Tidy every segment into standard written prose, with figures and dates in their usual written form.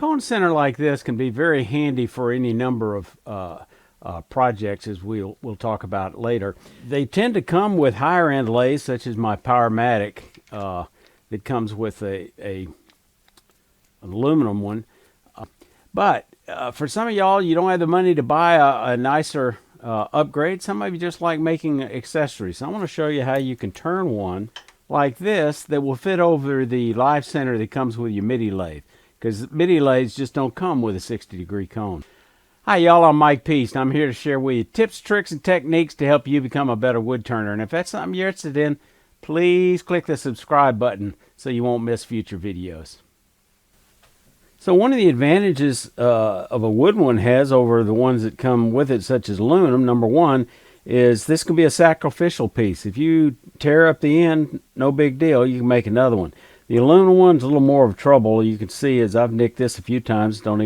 cone center like this can be very handy for any number of projects, as we'll talk about later. They tend to come with higher end lathes, such as my Powermatic that comes with an aluminum one. But for some of y'all, you don't have the money to buy a nicer upgrade. Some of you just like making accessories. So I want to show you how you can turn one like this that will fit over the live center that comes with your Midi lathe, because Midi lathes just don't come with a 60-degree cone. Hi y'all, I'm Mike Peast. I'm here to share with you tips, tricks, and techniques to help you become a better wood turner. And if that's something you're interested in, please click the subscribe button so you won't miss future videos. So one of the advantages of a wood one has over the ones that come with it, such as aluminum, number one, is this can be a sacrificial piece. If you tear up the end, no big deal, you can make another one. The aluminum one's a little more of trouble. You can see as I've nicked this a few times, it's not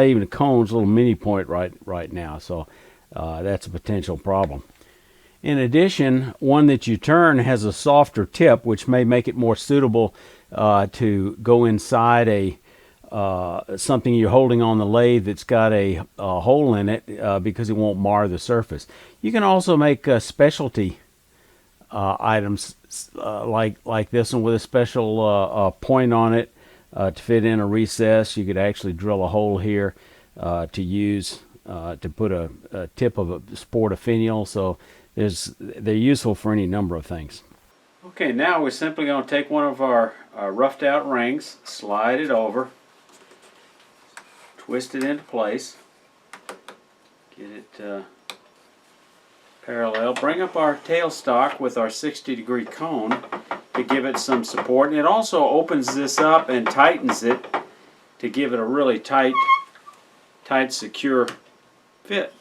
even a cone, it's a little mini point right now. So that's a potential problem. In addition, one that you turn has a softer tip, which may make it more suitable to go inside something you're holding on the lathe that's got a hole in it because it won't mar the surface. You can also make specialty items like this one with a special point on it to fit in a recess. You could actually drill a hole here to use to put a tip of a sport of finial. So they're useful for any number of things. Okay, now we're simply going to take one of our roughed out rings, slide it over, twist it into place, get it parallel, bring up our tailstock with our 60-degree cone to give it some support, and it also opens this up and tightens it to give it a really tight, secure fit.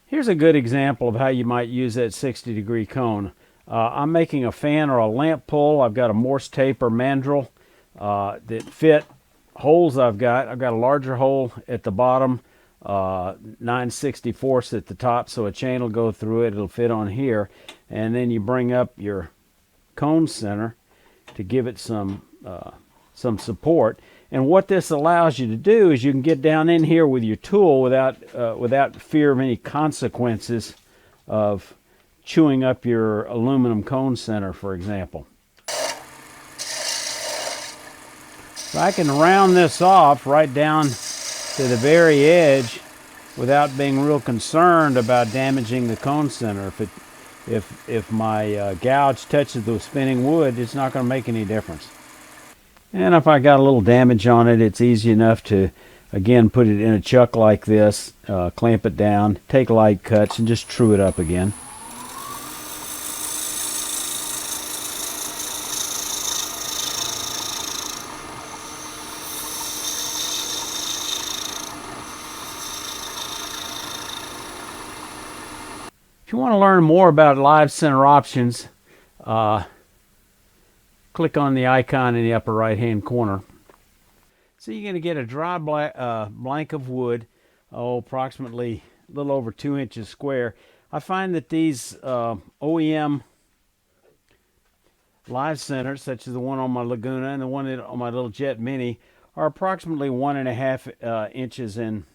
Here's a good example of how you might use that 60-degree cone. I'm making a fan or a lamp pull. I've got a Morse Taper mandrel that fit holes I've got a larger hole at the bottom, 9/64 at the top, so a chain will go through it. It'll fit on here, and then you bring up your cone center to give it some support. And what this allows you to do is you can get down in here with your tool without fear of any consequences of chewing up your aluminum cone center, for example. So I can round this off right down to the very edge without being real concerned about damaging the cone center. If my gouge touches the spinning wood, it's not going to make any difference. And if I got a little damage on it, it's easy enough to, again, put it in a chuck like this, clamp it down, take light cuts, and just true it up again. If you want to learn more about live center options, click on the icon in the upper right hand corner. So you're going to get a dry blank of wood, approximately a little over 2 inches square. I find that these OEM live centers, such as the one on my Laguna and the one on my little Jet Mini, are approximately 1.5 inches in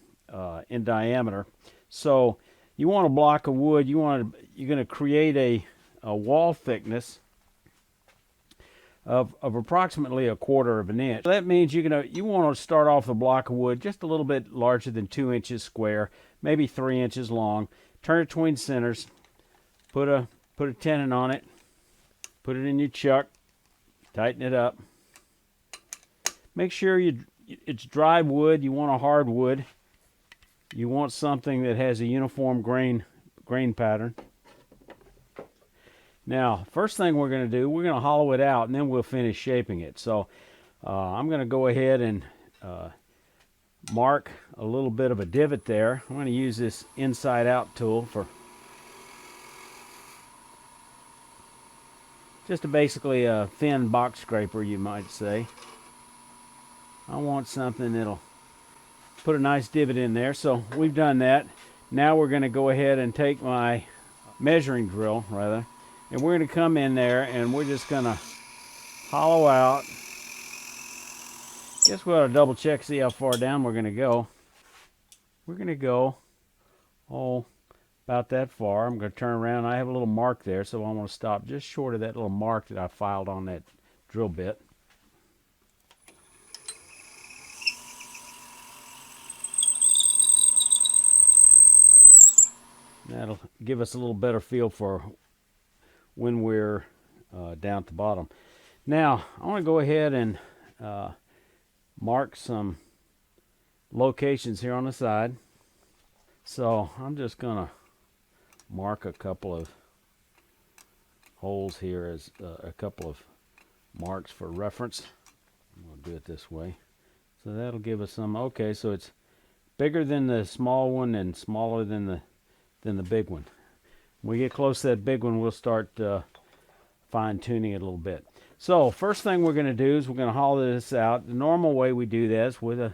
diameter. So you want a block of wood, you're going to create a wall thickness of approximately 1/4 of an inch. That means you want to start off the block of wood just a little bit larger than 2 inches square, maybe 3 inches long. Turn it between centers, put a tenon on it, put it in your chuck, tighten it up. Make sure it's dry wood. You want a hard wood. You want something that has a uniform grain pattern. Now, first thing we're going to do, we're going to hollow it out, and then we'll finish shaping it. So I'm going to go ahead and mark a little bit of a divot there. I'm going to use this inside out tool for just basically a thin box scraper, you might say. I want something that'll put a nice divot in there. So we've done that. Now we're going to go ahead and take my measuring drill, and we're going to come in there and we're just going to hollow out Guess we ought to double check, see how far down we're going to go. We're going to go, about that far. I'm going to turn around. I have a little mark there, so I want to stop just short of that little mark that I filed on that drill bit. That'll give us a little better feel for when we're down at the bottom. Now, I want to go ahead and mark some locations here on the side. So I'm just going to mark a couple of holes here as a couple of marks for reference. I'm going to do it this way. So that'll give us some, okay, so it's bigger than the small one and smaller than the big one. When we get close to that big one, we'll start fine-tuning it a little bit. So first thing we're going to do is we're going to hollow this out. The normal way we do this with a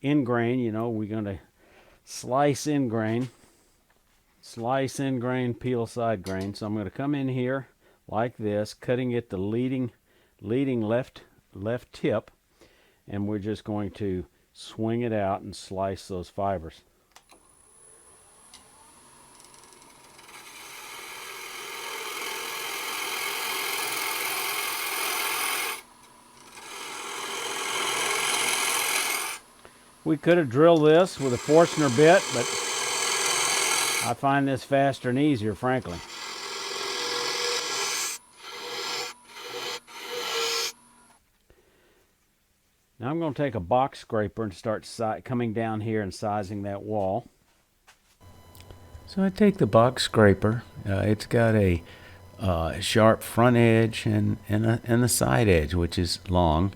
end grain, you know, we're going to slice end grain, peel side grain. So I'm going to come in here like this, cutting at the leading left tip, and we're just going to swing it out and slice those fibers. We could have drilled this with a Forstner bit, but I find this faster and easier, frankly. Now I'm going to take a box scraper and start coming down here and sizing that wall. So I take the box scraper. It's got a sharp front edge and a side edge, which is long.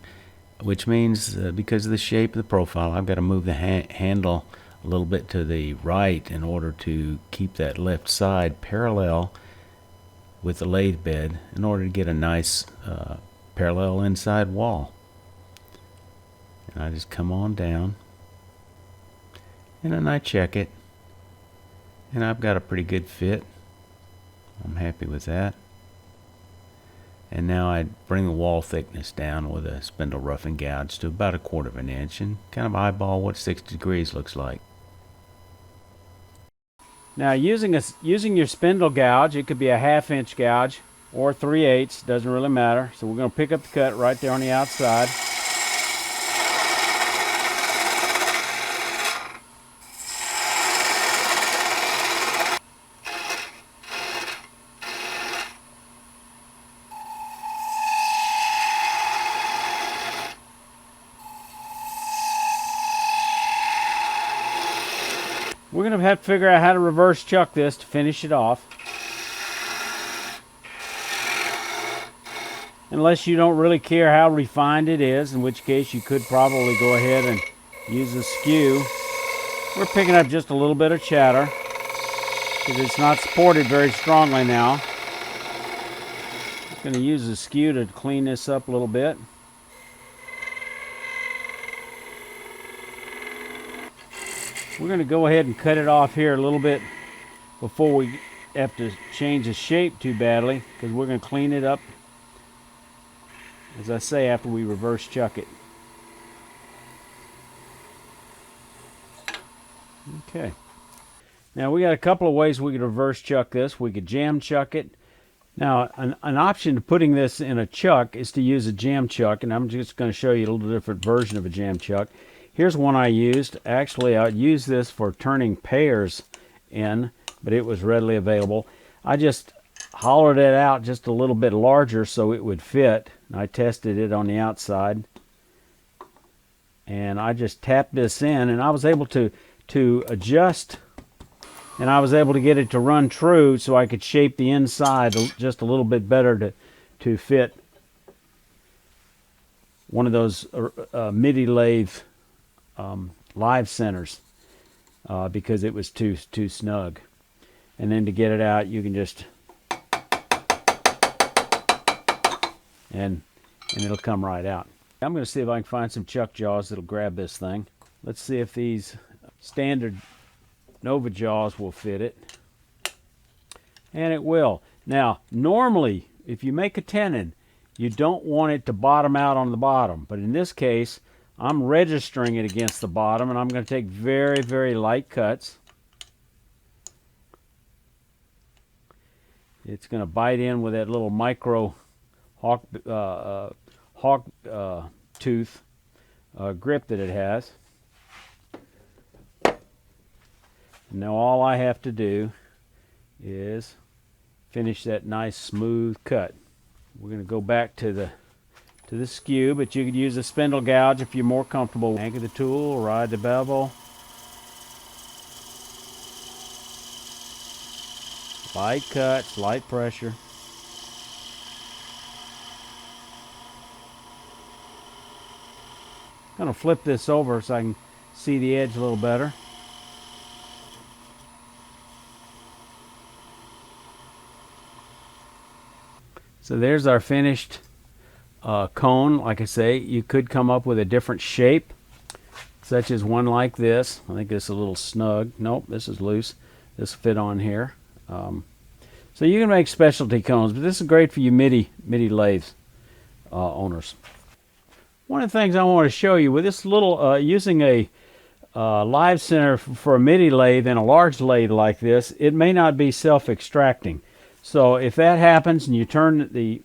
Which means because of the shape of the profile, I've got to move the handle a little bit to the right in order to keep that left side parallel with the lathe bed in order to get a nice parallel inside wall. And I just come on down and then I check it, and I've got a pretty good fit. I'm happy with that. And now I bring the wall thickness down with a spindle roughing gouge to about 1/4 of an inch and kind of eyeball what 60 degrees looks like. Now using your spindle gouge, it could be a 1/2 inch gouge or 3/8, doesn't really matter. So we're going to pick up the cut right there on the outside. We're going to have to figure out how to reverse chuck this to finish it off. Unless you don't really care how refined it is, in which case you could probably go ahead and use a skew. We're picking up just a little bit of chatter because it's not supported very strongly now. I'm going to use a skew to clean this up a little bit. We're going to go ahead and cut it off here a little bit before we have to change the shape too badly, because we're going to clean it up, as I say, after we reverse chuck it. Okay. Now we got a couple of ways we could reverse chuck this. We could jam chuck it. Now an option to putting this in a chuck is to use a jam chuck, and I'm just going to show you a little different version of a jam chuck. Here's one I used. Actually, I used this for turning pairs in, but it was readily available. I just hollowed it out just a little bit larger so it would fit. I tested it on the outside, and I just tapped this in, and I was able to adjust, and I was able to get it to run true so I could shape the inside just a little bit better to fit one of those Midi lathe live centers because it was too snug. And then to get it out, you can just and it'll come right out. I'm going to see if I can find some chuck jaws that'll grab this thing. Let's see if these standard Nova jaws will fit it. And it will. Now, normally, if you make a tenon, you don't want it to bottom out on the bottom. But in this case, I'm registering it against the bottom, and I'm going to take very, very light cuts. It's going to bite in with that little micro hawk tooth grip that it has. Now all I have to do is finish that nice smooth cut. We're going to go back to the skew, but you could use a spindle gouge if you're more comfortable. Anchor the tool, ride the bevel. Light cuts, light pressure. I'm going to flip this over so I can see the edge a little better. So there's our finished cone. Like I say, you could come up with a different shape, such as one like this. I think this is a little snug. Nope, this is loose. This will fit on here. So you can make specialty cones, but this is great for you Midi lathes owners. One of the things I want to show you with this little, using a live center for a Midi lathe and a large lathe like this, it may not be self-extracting. So if that happens and you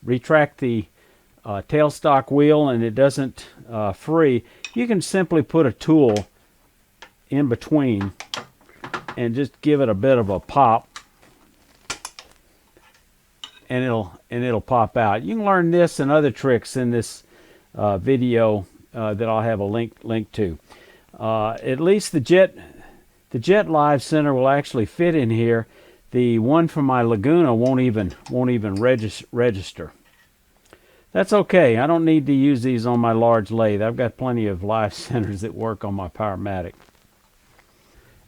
retract the tailstock wheel and it doesn't free, you can simply put a tool in between and just give it a bit of a pop, and it'll pop out. You can learn this and other tricks in this video that I'll have a link to. At least the jet live center will actually fit in here. The one from my Laguna won't even register. That's okay. I don't need to use these on my large lathe. I've got plenty of live centers that work on my Powermatic.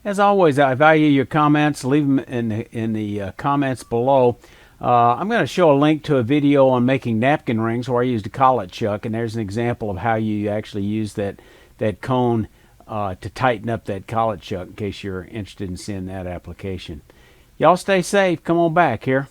As always, I value your comments. Leave them in the comments below. I'm going to show a link to a video on making napkin rings where I used a collet chuck, and there's an example of how you actually use that cone to tighten up that collet chuck in case you're interested in seeing that application. Y'all stay safe. Come on back here.